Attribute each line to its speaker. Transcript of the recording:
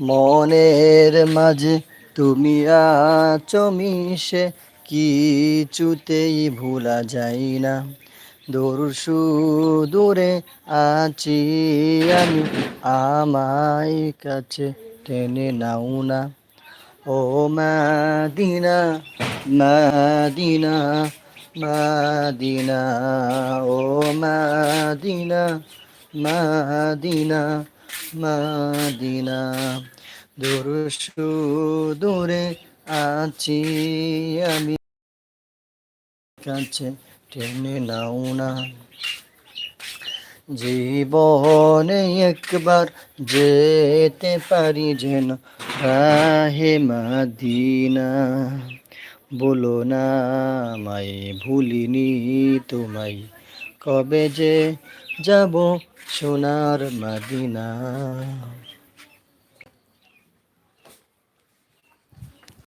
Speaker 1: মনের মাঝে তুমি আছো মিশে, কিছুতেই ভোলা যায় না। দূর সুদূরে আছি আমি, আমায় কাছে টেনে নাও না। ও মাদিনা, মাদিনা, মাদিনা, ও মাদিনা, মাদিনা, মাদিনা। দূর সুদূরে আছি আমি, কাছে টেনে নাও না। জীবনে একবার যেতে পারি যেন রাহে মদিনা। বলো না আমায় ভুলিনি তোমায়, কবে যে যাব সোনার মদিনা।